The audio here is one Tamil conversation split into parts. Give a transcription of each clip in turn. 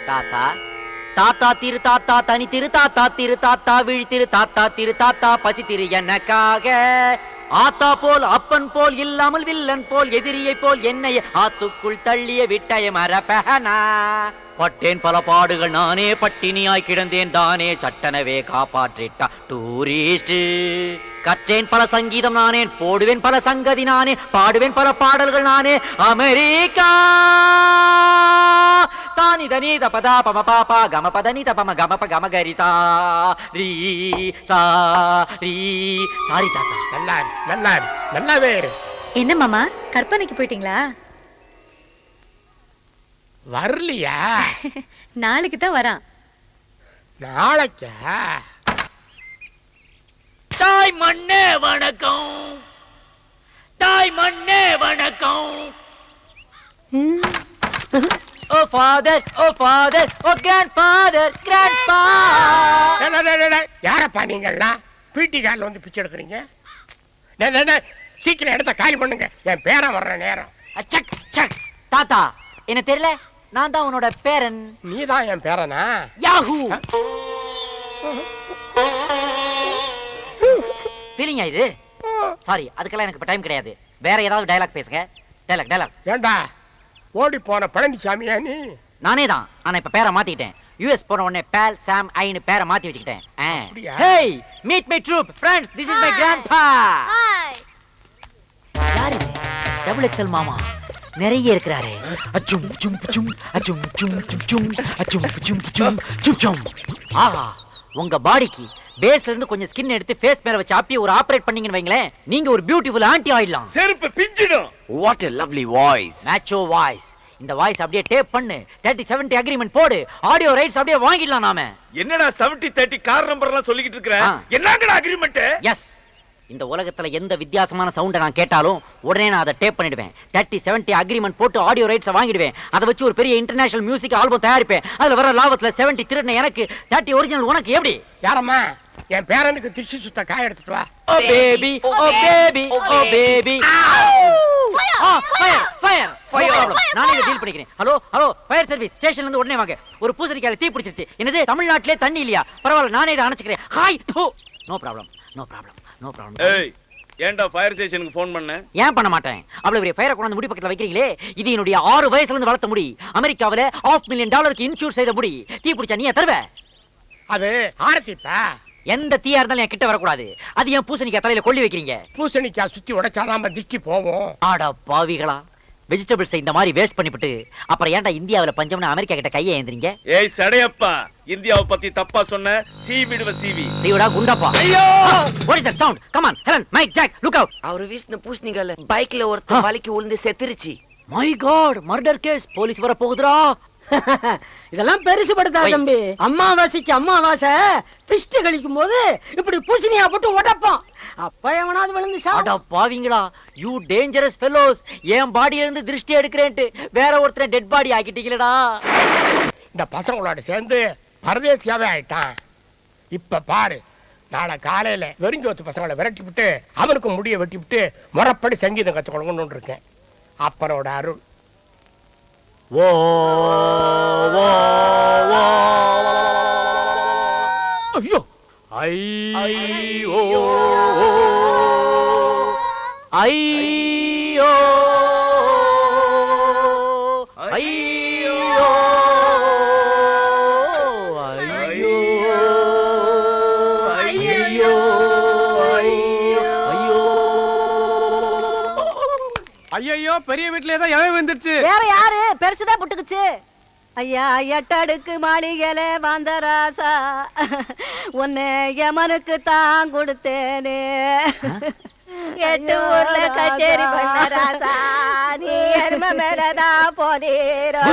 தாத்தா தாத்தா திரு தாத்தா தனி திரு தாத்தா திரு தாத்தா விழி திரு தாத்தா திரு தாத்தா பசி திரு எனக்காக ஆத்தா போல் அப்பன் போல் இல்லாமல் வில்லன் போல் எதிரியை போல் என்னை ஆத்துக்குள் தள்ளிய விட்டய மரபனா பட்டேன் பல பாடுகள் நானே பட்டினியாய் கிடந்தேன் தானே சட்டனவே காப்பாற்றிட்டா டூரிஸ்ட் கற்றேன் பல சங்கீதம் நானே போடுவேன் பல சங்கதி நானே பாடுவேன் பல பாடல்கள் நானே அமெரிக்கா சானி தனி தபதா பம பாப்பா கம பதனி தபம கமப கமகரி சா ரீ சா ரீ சாரி தாத்தா. நல்லா நல்லா நல்லாவே. என்ன மாமா கற்பனைக்கு போயிட்டீங்களா? வரலையா? நாளைக்கு தான் வரான். நாளைக்கா? தாய் மண்ணே வணக்கம், தாய் மண்ணே வணக்கம். ஓ ஃபாதர், ஓ ஃபாதர், ஓ கிராண்ட்ஃபாதர், கிராண்ட்பா. யாரப்பா நீங்கள்லாம் பீட்டி காலில் வந்து பிச்சை எடுக்கிறீங்க? சீக்கிரம் இடத்த காலி பண்ணுங்க, என் பேரன் வர்ற நேரம். சக் சக். தாத்தா என்ன தெரியல, நான் தான் உன்னோட பேரன். நீ தான் என் பேரனா? யாஹூ. ஃபீலிங்கா இது? சாரி, அதுக்கெல்லாம் எனக்கு டைம் கிடையாது. வேற ஏதாவது டயலாக் பேசுங்க. Dialogue dialogue. ஏண்டா ஓடி போன பழனிசாமியா நீ? நானே தான், ஆனா இப்ப பேரை மாத்திக்கிட்டேன். யுஎஸ் போன உடனே பேல் சாம் ஐன்னு பேரை மாத்தி வச்சுக்கிட்டேன். Hey meet my troupe friends, this is my grandpa. Hi. யாரு இது? டபுள் எக்ஸ்எல் மாமா நிறைய இருக்கிறாரே. அச்சும் சும் சும் அச்சும் சும் சும் சும் அச்சும் சும் சும் சும் சும். ஆஹா, உங்க பாடிக்கு பேஸ்ல இருந்து கொஞ்சம் ஸ்கின் எடுத்து ஃபேஸ் மேல வச்சு அப்படியே ஒரு ஆபரேட் பண்ணீங்கன்னு வைங்களேன், நீங்க ஒரு பியூட்டிஃபுல் ஆன்ட்டி ஆயிடலாம். செருப்பு பிஞ்சிடும். What a lovely voice. மேட்சோ வாய்ஸ். இந்த வாய்ஸ் அப்படியே டேப் பண்ணு, 30-70 அக்ரிமெண்ட் போடு, ஆடியோ ரைட்ஸ் அப்படியே வாங்கிடலாம் நாம. என்னடா 70-30 கார் நம்பர் எல்லாம் சொல்லிக்கிட்டு இருக்கற? என்னங்கடா அக்ரிமெண்ட்? எஸ், இந்த உலகத்துல எந்த வித்தியாசமான சவுண்ட நான் கேட்டாலும் உடனே நான் அதை டேப் பண்ணிடுவேன். 30-70 அக்ரிமெண்ட் போட்டு ஆடியோ ரைட்ஸ் வாங்கிடுவேன். அதை வச்சு ஒரு பெரிய இன்டர்நேஷனல் மியூசிக் ஆல்பம் தயாரிப்பேன். அதுல வர லாபத்துல 70 திருடுன எனக்கு, 30 ஒரிஜினல் உனக்கு. எப்படி? யாரம்மா என் பேரனுக்கு திஷி சுத்த காய எடுத்துட்டு வா. ஓ பேபி, ஓ பேபி, ஓ பேபி. Fire fire fire. நானே இத டீல் பண்ணிக்கிறேன். ஹலோ ஹலோ, ஃபயர் சர்வீஸ் ஸ்டேஷன்ல இருந்து உடனே வாங்க. ஒரு பூசணிக்காயில தீ பிடிச்சிருச்சு. என்னது, தமிழ்நாட்டிலே தண்ணி இல்லையா? பரவாயில்ல, நானே இத அணைச்சுக்கிறேன். Hi. No problem, no problem, no problem. ஏய், ஏன்டா ஃபயர் ஸ்டேஷனுக்கு ஃபோன் பண்ண? ஏன் பண்ண மாட்டேன்? அவ்வளவு பெரிய ஃபயரை கொண்டு முடி பக்கத்துல வைக்கிறீங்களே, இது என்னுடைய 6 வயசுல இருந்து வளர்த்த முடி. அமெரிக்காவில $500,000 இன்சூர் செய்த முடி. தீ பிடிச்சா நீ தருவ? அது ஆரத்திப்பா. எந்த தீயா இருந்தாலும் என் கிட்ட வரக்கூடாது. அது என் பூசணிக்காய் தலையில கொள்ளி வைக்கிறீங்க. பூசணிக்காய் சுத்தி உடைச்சாதான் திருஷ்டி போவோம். ஆடா பாவிகளா, வெஜிடபிள்ஸ் இந்த மாதிரி வேஸ்ட் பண்ணிவிட்டு அப்புறம் ஏன்டா இந்தியாவுல பஞ்சம்னு அமெரிக்கா கிட்ட கையை ஏந்திரீங்க? ஏய் சடையப்பா, இந்தியாவை பத்தி தப்பா சொன்ன சீவிடுவ சீவி. சீவிடா குண்டப்பா. ஐயோ, what is that sound? Come on, Helen, Mike, Jack, look out. அவரு வீசின பூசணிக்கால பைக்ல ஒருத்தன் வலிக்கு விழுந்து செத்துருச்சு. My God, murder case. Police வர போகுதுடா. இதெல்லாம் பெருசு படுத்தா தம்பி. அம்மாவாசைக்கு அம்மாவாசை திஷ்டி கழிக்கும் போது இப்படி பூசணியா போட்டு உடைப்பான். அப்ப எவனாவது விழுந்து சாடா பாவிங்களா, யூ டேஞ்சரஸ் ஃபெலோஸ். என் பாடியில இருந்து திருஷ்டி எடுக்கிறேன்ட்டு வேற ஒருத்தரை டெட் பாடி ஆக்கிட்டீங்களடா. இந்த பசங்களோட சேர்ந்து பரதேசியாவே ஆயிட்டான். இப்ப பாரு, நாளை காலையில வெறிஞ்சோத்து பசங்களை விரட்டி விட்டு அவனுக்கு முடிய வெட்டி விட்டு முறைப்படி சங்கீதம் கத்து கொடுக்கணும்னு இருக்கேன். அப்பனோட அருள். ஓ ஓ ஓ. ஐயோ ஐயோ ஐயோ ஐயோ ஐயோ ஐயோ, பெரிய வீட்ல ஏதோ எவன் வந்துருச்சு. வேற யாரு? பெருசுதான் புட்டுக்குச்சு. ஐயா எட்டடுக்கு மாளிகையில வந்த ராசா, உன்னை யமனுக்கு தான் கொடுத்தேனே. 8 ஊர்ல கச்சேரி பண்ண ராசா, நீ எருமை மேலதான் போனீரா.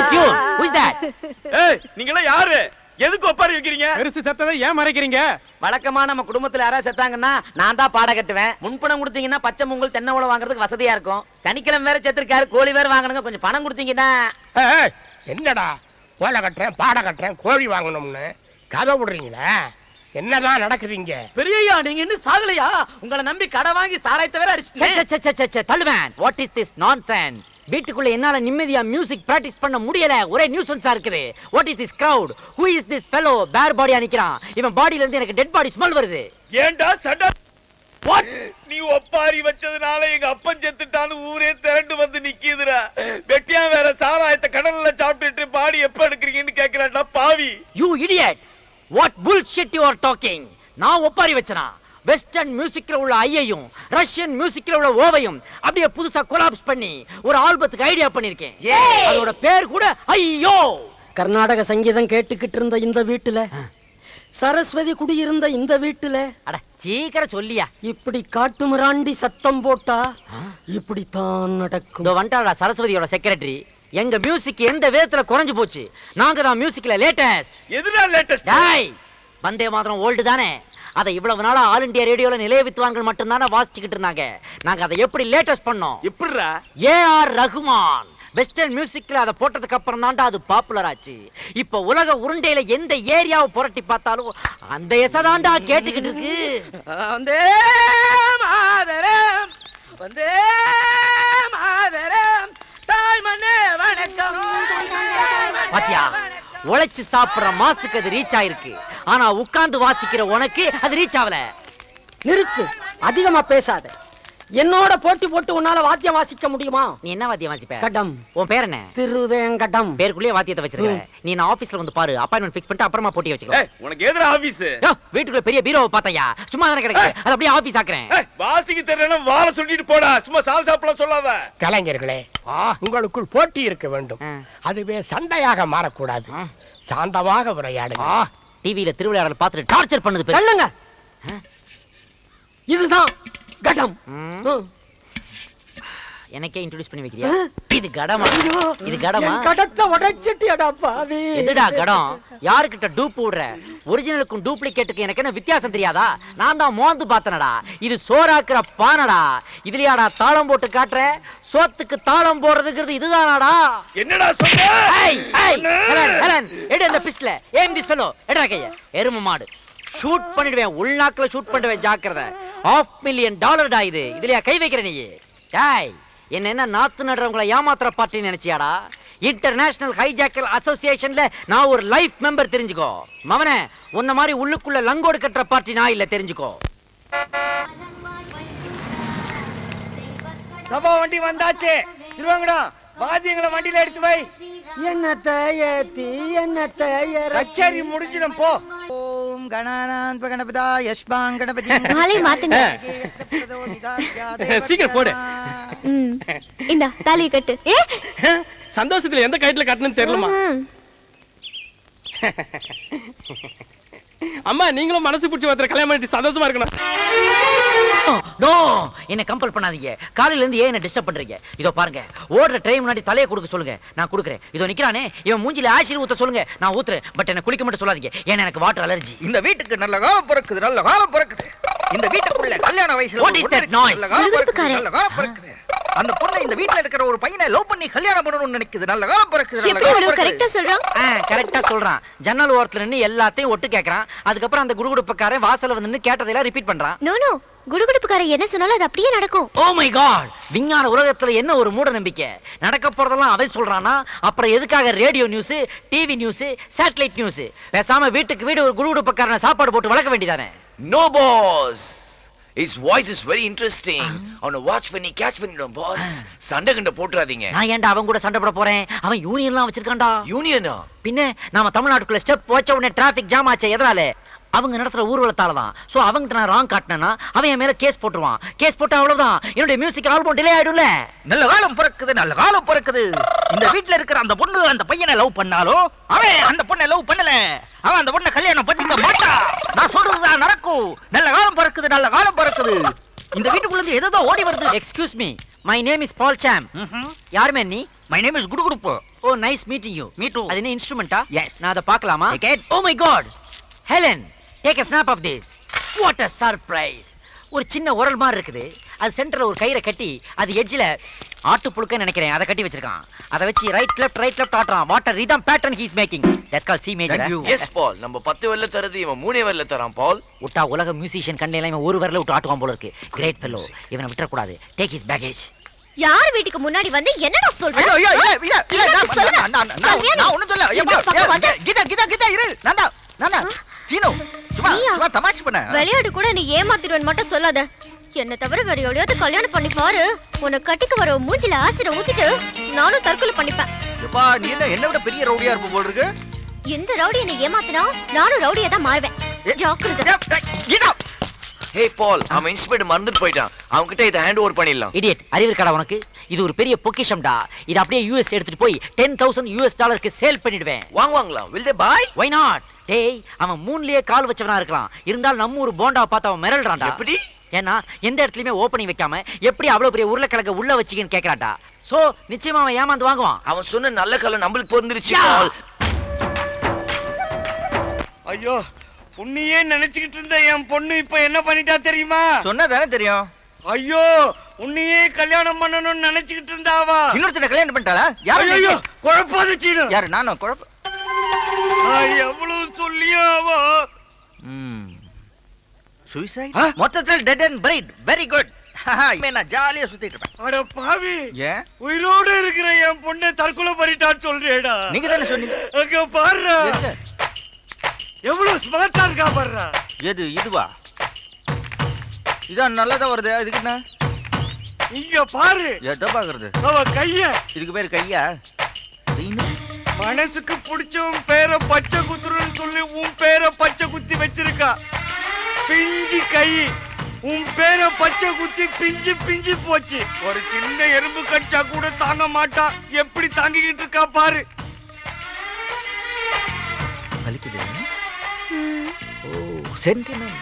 ஏய், நீங்களா யாரு? எதுக்கு ஒப்பாரி வைக்கிறீங்க? பெருசு செத்ததை ஏன் மறைக்கிறீங்க? வழக்கமா நம்ம குடும்பத்துல யாராவது செத்தாங்கன்னா நான் தான் பாட கட்டுவேன். முன்பணம் கொடுத்தீங்கன்னா பச்சை மூங்கல் தென்னை உழவு வாங்குறதுக்கு வசதியா இருக்கும். சனிக்கிழமை வேற செத்துருக்காரு, கோழி வேற வாங்கணுங்க. கொஞ்சம் பணம் கொடுத்தீங்கன்னா. என்னடா கோழை கட்டுறேன், பாட கட்டுறேன், கோழி வாங்கணும்னு கதை விடுறீங்களா? என்னதான் நடக்குதுங்க? பெரியய்யா, நீங்க இன்னும் சாகலையா? உங்களை நம்பி கடை வாங்கி சாராயத்தை வேற அடிச்சு தள்ளுவேன். What is this nonsense? வீட்டுக்குள்ள என்னால நிம்மதியா மியூசிக் பிராக்டிஸ் பண்ண முடியல. ஒரே நியூசன்ஸா இருக்குது. What is this crowd? Who is this fellow? பேர் பாடியா நிக்கிறான். இவன் பாடியில இருந்து எனக்கு டெட் பாடி ஸ்மெல் வருது. ஏண்டா சண்டா? நீ ஒப்பாரி வச்சதுனால எங்க அப்பன் செத்துட்டான்னு ஊரே திரண்டு வந்து நிக்குதுடா. வெட்டியா வேற சாராயத்தை கடல்ல சாப்பிட்டுட்டு பாடி எப்ப எடுக்கிறீங்கன்னு கேக்குறான்டா பாவி. You idiot. What bullshit you are talking? நான் ஒப்பாரி வச்சனா? வெஸ்டர்ன் மியூசிக்ல உள்ள ஐயையும் ரஷ்யன் மியூசிக்ல உள்ள ஓவையும் அப்படியே புதுசா கொலாப்ஸ் பண்ணி ஒரு ஆல்பத்துக்கு ஐடியா பண்ணிருக்கேன். அதோட பேர் கூட ஐயோ. கர்நாடக சங்கீதம் கேட்டுக்கிட்டு இருந்த இந்த வீட்டுல, சரஸ்வதி குடியிருந்த இந்த வீட்டுல, அட சீக்கிரம் சொல்லியா. இப்படி காட்டு மிராண்டி சத்தம் போட்டா இப்படித்தான் நடக்கும். இதோ வந்துட்டாடா சரஸ்வதியோட செக்ரட்டரி. எங்க மியூசிக் எந்த விதத்துல குறைஞ்சு போச்சு? நாங்க தான் மியூசிக்ல லேட்டஸ்ட். எதுடா லேட்டஸ்ட்? டேய், வந்தே மாதரம் ஓல்டு தானே. அதை இவ்வளவு நாளா ஆல் இந்தியா ரேடியோல நிலைய வித்வான்கள் மட்டும் தானே வாசிச்சுக்கிட்டு இருந்தாங்க. நாங்க அதை எப்படி லேட்டஸ்ட் பண்ணோம்? எப்படிடா? ஏஆர் ரஹ்மான் வெஸ்டர்ன் மியூசிக்ல அதை போட்டதுக்கு அப்புறம் தான்டா அது பாப்புலர் ஆச்சு. இப்ப உலக உருண்டையில எந்த ஏரியாவை புரட்டி பார்த்தாலும் அந்த எசதாண்டா கேட்டுக்கிட்டு இருக்கு. வந்தே மாதரம், வந்தே மாதரம், தாய் மண்ணே வணக்கம். பாத்தியா, உழைச்சு சாப்பிடுற மாசுக்கு அது ரீச் ஆயிருக்கு. ஆனா உட்கார்ந்து வாசிக்கிற உனக்கு அது ரீச் ஆகல. நிறுத்து, அதிகமா பேசாத. என்னோட போட்டி போட்டு உன்னால வாத்தியம் வாசிக்க முடியுமா? நீ என்ன வாத்தியம் வாசிப்ப? கடம். உன் பேர் என்ன? திருவேங்கடம். பேருக்குள்ளே வாத்தியத்தை வச்சிருக்க. நீ நான் ஆபீஸ்ல வந்து பாரு, அப்பாயின்மெண்ட் ஃபிக்ஸ் பண்ணிட்டு அப்புறமா போட்டி வச்சுக்கோ. உனக்கு எதுடா ஆபீஸ்? வீட்டுக்குள்ள பெரிய பீரோவை பார்த்தையா? சும்மா தானே கிடக்கு. அது அப்படியே ஆபீஸ் ஆக்குறேன். வாசிக்கு தெரியலன்னா வாழ சொல்லிட்டு போடா. சும்மா சால் சாப்பிடலாம் சொல்லாத. கலைஞர்களே, உங்களுக்குள் போட்டி இருக்க வேண்டும். அதுவே சண்டையாக மாறக்கூடாது. சாந்தமாக உரையாடுங்க. டிவியில திருவிளையாடல் பார்த்துட்டு டார்ச்சர் பண்ணுது பேர். சொல்லுங்க. இதுதான் கடம். எனக்கே இன்ட்ரோடியூஸ் பண்ணி வைக்கிறியா? இது கடமா? இது கடமா? கடத்தை உடைச்சிட்டியடா பாவி. எதுடா கடம்? யாருக்கிட்ட டூப் விடுற? ஒரிஜினலுக்கும் டூப்ளிகேட்டுக்கும் எனக்கு என்ன வித்தியாசம் தெரியாதா? நான் தான் மோந்து பார்த்தனடா. இது சோறாக்குற பானடா. இதுலயாடா தாளம் போட்டு காட்டுற? சோத்துக்கு தாளம் போடுறதுங்கிறது இதுதானாடா? என்னடா சொல்ற? ஹெலன், ஹெலன், எடு அந்த பிஸ்டல. ஏம் திஸ் ஃபெலோ. எடா கைய. எரும மாடு. ஷூட் பண்ணிடுவேன். உள்நாக்குல ஷூட் பண்ணுவேன். ஜாக்கிரதை. $500,000 இது. இதுலயா கை வைக்கிற நீ? டேய், என்ன நாத்து நடுறவங்களை ஏமாத்துற பார்ட்டி நினைச்சியாடா? இன்டர்நேஷனல் ஹைஜாக்கர் அசோசியேஷன்ல நான் ஒரு லைஃப் மெம்பர், தெரிஞ்சுக்கோ. மவனே, உன்ன மாதிரி உள்ளுக்குள்ள லங்கோடு கட்டுற பார்ட்டி நான் இல்ல, தெரிஞ்சுக்கோ. சபா வண்டி வந்தாச்சு. திருவாங்கடா, வாத்தியங்களை வண்டியில எடுத்து வை. என்னத்தை ஏத்தி என்னத்தை கச்சேரி முடிஞ்சிடும் போ. ஓம் கணானான் கணபதா யஷ்பான் கணபதி. நாளை மாத்துங்க. சீக்கிரம் போடு. இந்த தாலியை கட்டு. சந்தோஷத்துல எந்த கைட்ல கட்டணும்னு தெரியலமா. அம்மா, நீங்களும் மனசு பிடிச்சி ஒருத்தர் கல்யாணம் பண்ணிட்டு சந்தோஷமா இருக்கணும். நோ, என்ன கம்பல் பண்ணாதீங்க. காலையில இருந்து ஏன் என்ன டிஸ்டர்ப் பண்றீங்க? இதோ பாருங்க, ஓடுற ட்ரெயின் முன்னாடி தலையை கொடுக்க சொல்லுங்க, நான் கொடுக்குறேன். இதோ நிக்கிறானே, இவன் மூஞ்சில ஆசிட் ஊத்த சொல்லுங்க, நான் ஊத்துறேன். பட் என்ன குளிக்க மட்டும் சொல்லாதீங்க, ஏன்னா எனக்கு வாட்டர் அலர்ஜி. இந்த வீட்டுக்கு நல்ல காலம் பிறக்குது, நல்ல காலம் பிறக்குது. இந்த வீட்டுக்குள்ள கல்யாண வயசுல What is that noise? நல்ல காலம் பிறக்குது, நல்ல காலம் பிறக்குது. அந்த பொண்ணு இந்த வீட்ல இருக்கிற ஒரு பையனை லவ் பண்ணி கல்யாணம் பண்ணணும்னு நினைக்குது. நல்ல காலம் பிறக்குது, நல்ல காலம் பிறக்குது. கரெக்ட்டா சொல்றான். கரெக்டா சொல்றான். ஜன்னல் ஓரத்துல நின்னு எல்லாத்தையும் ஒட்டு கேக்குறான். அதுக்கப்புறம் அந்த குடுகுடுப்பக்காரன் வாசல்ல வந்து நின்னு கேட்டதெல்லாம் ரிப்பீட் பண்றான். நோ நோ, குடுகுடுப்புக்காரன் என்ன சொன்னாலும் அது அப்படியே நடக்கும். ஓ மை காட், விஞ்ஞான உலகத்துல என்ன ஒரு மூட நம்பிக்கை. நடக்க போறதெல்லாம் அவன் சொல்றானா? அப்புறம் எதுக்காக radio news, TV news, satellite news? பேசாம வீட்டுக்கு வீடு ஒரு குடுகுடுப்பக்காரனை சாப்பாடு போட்டு வளர்க்க வேண்டியதானே? No, boss. His voice is very interesting. On a watch when he catch when you boss. சண்டை கண்ட போட்டுறாதீங்க. நான் ஏன்டா அவன் கூட சண்டை போட போறேன்? அவன் யூனியன்லாம் வச்சிருக்கான்டா. யூனியனா? பின்ன நாம தமிழ்நாட்டுக்குள்ள ஸ்டெப் வச்ச உடனே டிராபிக் ஜாம் ஆச்சு. எதனால? அவங்க நடத்துற ஊர்வலத்தால தான். சோ அவங்கிட்ட நான் ராங் காட்டினா அவன் என் மேல கேஸ் போட்டுருவான். கேஸ் போட்டா அவ்வளவுதான், என்னுடைய மியூசிக் ஆல்பம் டிலே ஆயிடும்ல. நல்ல காலம் பிறக்குது, நல்ல காலம் பிறக்குது. இந்த வீட்ல இருக்கிற அந்த பொண்ணு அந்த பையனை லவ் பண்ணாலும் அவன் அந்த பொண்ணை லவ் பண்ணல. அவன் அந்த பொண்ணை கல்யாணம் பண்ணிக்க மாட்டான். நான் சொல்றதுதான் நடக்கும். நல்ல காலம் பிறக்குது, நல்ல காலம் பிறக்குது. இந்த வீட்டுக்குள்ள இருந்து ஏதோ ஓடி வருது. Excuse me, my name is Paul Sam. யாருமே நீ? மை நேம் இஸ் குடுகுடுப்பு. Oh nice meeting you. Me too. அது என்ன இன்ஸ்ட்ருமெண்டா? Yes. நான் அத பார்க்கலாமா? Oh my God, Helen, take a snap of this. What a surprise. ஒரு சின்ன உரல் மாதிரி இருக்குது. அது சென்டர்ல ஒரு கயிறை கட்டி அது எட்ஜ்ல ஆட்டு புழுக்க நினைக்கிறேன் அதை கட்டி வச்சிருக்கான். அதை வச்சு ரைட் லெஃப்ட் ஆட்றான். What a rhythm pattern he is making. That's called C major. Yes, Paul. நம்ம 10 வரல தரது இவன் 3 வரல தரான், Paul. உட்டா உலக மியூசிஷியன் கண்டையில இவன் ஒரு வரல விட்டு ஆட்டுவான் போல இருக்கு. Great fellow. இவனை விட்டுற கூடாது. Take his baggage. யார் வீட்டுக்கு முன்னாடி வந்து என்னடா சொல்ற? ஐயோ, ஐயோ, இல்ல, இல்ல, இல்ல, என்னடா நான் சொல்லுங்க? நான் ஒண்ணும் சொல்லல. இந்த பக்கம் வந்து. கீதா, இரு. நான்தான். சீனு, சும்மா நீயா? தமாஷ் பண்ண. விளையாட்டு கூட நீ ஏமாத்திடுவேன்னு மட்டும் சொல்லாத. என்ன தவிர வேற எவ்வளவு கல்யாணம் பண்ணி பாரு. உன்னை கட்டிக்கு வர மூஞ்சில ஆசிட ஊத்திட்டு நானும் தற்கொலை பண்ணிப்பேன். எப்பா, நீ என்ன விட பெரிய ரவுடியா இருப்ப போல இருக்கு. இந்த ரவுடி என்னை ஏமாத்தினா நானும் ரவுடியா தான் மாறுவேன். ஜாக்கிரதை. கீதா, ஹே பால், அவன் இன்ஸ்பெக்டர் மறந்துட்டு போயிட்டான். அவங்க கிட்ட இதை ஹேண்ட் ஓவர் பண்ணிடலாம். இடியட், அறிவு இருக்காடா உனக்கு? இது ஒரு பெரிய பொக்கிஷம்டா. இது அப்படியே யூஎஸ் எடுத்துட்டு போய் $10,000 சேல் பண்ணிடுவேன். வாங்குவாங்களா? will they buy? Why not? டேய், அவன் மூணுலயே கால் வச்சவனா இருக்கலாம். இருந்தாலும் நம்ம ஒரு போண்டா பார்த்து அவன் மிரள்றான்டா. எப்படி? ஏன்னா எந்த இடத்துலயுமே ஓப்பனிங் வைக்காம எப்படி அவ்வளவு பெரிய உருளைக்கிழங்க உள்ள வச்சிக்கன்னு கேக்குறான்டா. சோ நிச்சயமா அவன் ஏமாந்து வாங்குவான். அவன் சொன்ன நல்ல காலம் நம்மளுக்கு பொருந்துருச்சு யா. பால். ஐயோ, உன்னையே நினைச்சுக்கிட்டு இருந்த என் பொண்ணு இப்ப என்ன பண்ணிட்டா தெரியுமா? சொன்னதானே தெரியும். ஐயோ, உன்னையே கல்யாணம் பண்ணணும்னு நினைச்சுக்கிட்டு இருந்தாவா? இன்னொருத்தனை கல்யாணம் பண்ணிட்டாளா? யாரு? ஐயோ, குழப்பாத சீனு. யாரு? நானும் குழப்ப. எவ்வளவு சொல்லியாவா? சூசைட்? மொத்தத்தில் dead and buried. Very good. நான் ஜாலியா சுத்திட்டு இருப்பேன். அட பாவி, ஏன் உயிரோடு இருக்கிற என் பொண்ணை தற்கொலை பண்ணிட்டான்னு சொல்றியேடா? நீங்க தானே சொன்னீங்க. அங்க பாருடா, எங்க? எவ்வளவு ஸ்மார்ட்டா இருக்கா பாருடா. எது இதுவா? இதான் நல்லதா வருது. இதுக்கு என்ன? இங்க பாரு, எதை பாக்குறது? அவ கைய. இதுக்கு பேரு கையா? மனசுக்கு பிடிச்சவன் பேரை பச்சை குத்துறன்னு சொல்லி உன் பேரை பச்சை குத்தி வச்சிருக்கா. பிஞ்சு கை, உன் பேரை பச்சை குத்தி பிஞ்சு பிஞ்சு போச்சு. ஒரு சின்ன எறும்பு கடிச்சா கூட தாங்க மாட்டா. எப்படி தாங்கிக்கிட்டு இருக்கா பாரு. வலிக்குது. ஓ, சென்டிமெண்ட்.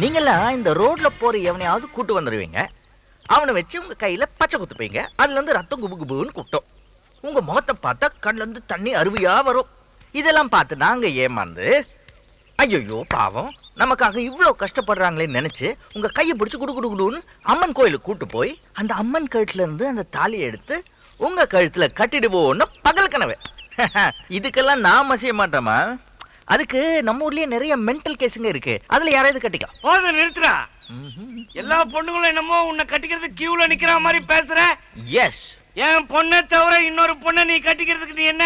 நீங்கெல்லாம் இந்த ரோட்ல போற எவனையாவது கூட்டு வந்துருவீங்க. அவனை வச்சு உங்க கையில பச்சை குத்துப்பீங்க. அதுல இருந்து ரத்தம் குபு குபுன்னு கூட்டம். உங்க முகத்தை பார்த்தா கண்ணுல இருந்து தண்ணி அருவியா வரும். இதெல்லாம் பார்த்து நாங்க ஏமாந்து, ஐயோ பாவம் நமக்காக இவ்வளவு கஷ்டப்படுறாங்களேன்னு நினைச்சு உங்க கையை பிடிச்சு குடு குடு குடுன்னு அம்மன் கோயிலுக்கு கூட்டு போய் அந்த அம்மன் கழுத்துல இருந்து அந்த தாலியை எடுத்து உங்க கழுத்துல கட்டிடுவோன்னு பகல் கனவு. இதுக்கெல்லாம் நான் மசிய மாட்டோமா? அதுக்கு நம்ம ஊர்லயே நிறைய மென்டல் கேஸுங்க இருக்கு. அதுல யாராவது கட்டிக்கலாம். போத நிறுத்துறா. எல்லா பொண்ணுங்களும் என்னமோ உன்னை கட்டிக்கிறது கியூல நிக்கிற மாதிரி பேசுற. எஸ், என் பொண்ணை தவிர இன்னொரு பொண்ணை நீ கட்டிக்கிறதுக்கு நீ என்ன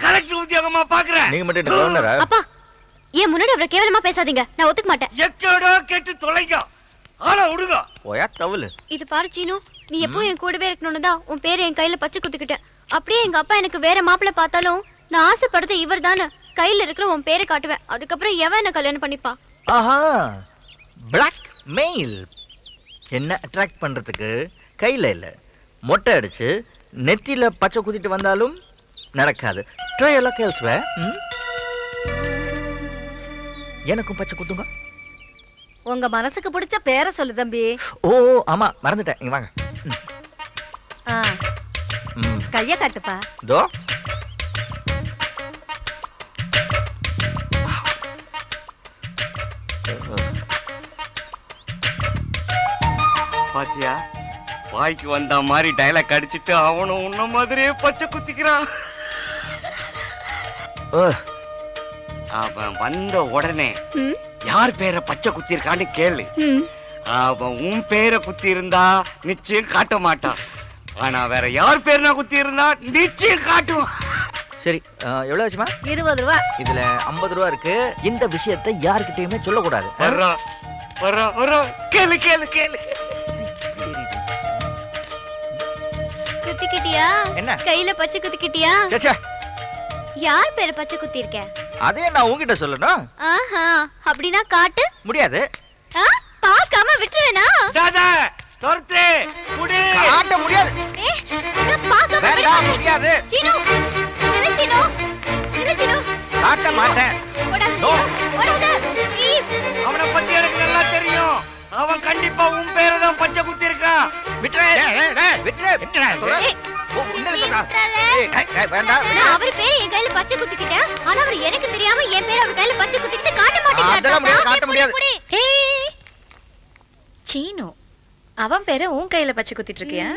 கலெக்டர் உத்தியோகமா பாக்குற? நீங்க மட்டும் என்ன கவர்னரா? அப்பா, ஏன் முன்னாடி அவரை கேவலமா பேசாதீங்க. நான் ஒத்துக்க மாட்டேன். எக்கடோ கேட்டு தொலைங்க. ஆள விடுங்க. ஓயா தவுலு. இது பாரு சீனு, நீ எப்பவும் என் கூடவே இருக்கணும்னு தான் உன் பேரை என் கையில பச்சை குத்திக்கிட்டேன். அப்படியே எங்க அப்பா எனக்கு வேற மாப்பிள்ளை பார்த்தாலும் நான் ஆசைப்படுறது இவர் தானே. கையில இருக்கிற உன் பேரை காட்டுவேன். அதுக்கப்புறம் எவன் என்ன கல்யாணம் பண்ணிப்பா? ஆஹா, பிளாக் மெயில். என்ன அட்ராக்ட் பண்றதுக்கு கையில இல்ல, மொட்டை அடிச்சு நெத்தியில பச்சை குத்திட்டு வந்தாலும் நடக்காது. ட்ரை எல்லாம் கேள்சுவே. எனக்கும் பச்சை குத்துங்க. உங்க மனசுக்கு பிடிச்ச பேரை சொல்லு தம்பி. ஓ ஆமா, மறந்துட்டேன். இங்க வாங்க. கைய காட்டுப்பா. தோ பாத்தியா, வாய்க்கு வந்த மாதிரி டைலாக் அடிச்சிட்டு அவனும் உன்ன மாதிரியே பச்சை குத்திக்கிறான். அவன் வந்த உடனே யார் பேரை பச்சை குத்தி இருக்கான்னு கேளு. அவன் உன் பேரை குத்தி இருந்தா நிச்சயம் காட்ட மாட்டான். ஆனா வேற யார் பேர் நான் குத்தி இருந்தா நிச்சயம் காட்டுவான். சரி, எவ்வளவு ஆச்சுமா? 20 ரூபா. இதுல 50 ரூபா இருக்கு. இந்த விஷயத்தை யாருக்கிட்டயுமே சொல்லக்கூடாது. கேளு கேளு கேளு. குத்திக்கிட்டியா? என்ன? கையில பச்சை குத்திக்கிட்டியா? சச்சா, யார் பேரை பச்சை குத்தி இருக்க? அதே நான் உங்ககிட்ட சொல்லணும். ஆஹா, அப்படின்னா காட்டு. முடியாது. பார்க்காம விட்டுருவேனா? தாதா தொர்த்தே குடி. காட்ட முடியாது. பார்க்காம வேண்டாம், முடியாது. சீனு, இல்ல சீனு, இல்ல சீனு. காட்ட மாட்டேன். அவனை பத்தி எனக்கு நல்லா தெரியும். அவன் கண்டிப்பா உன் பேரை தான் பச்சை குத்தி இருக்கான். விட்டுறே, விட்டுறே, விட்டுறே. அவர் பேரை என் கையில பச்சை குத்திக்கிட்டேன். ஆனா அவர் எனக்கு தெரியாம என் பேரை அவர் கையில பச்சை குத்திக்கிட்டு காட்ட மாட்டேங்கிறார். காட்ட முடியாது. சீனு, அவன் பேரை உன் கையில பச்சை குத்திட்டு இருக்கியா?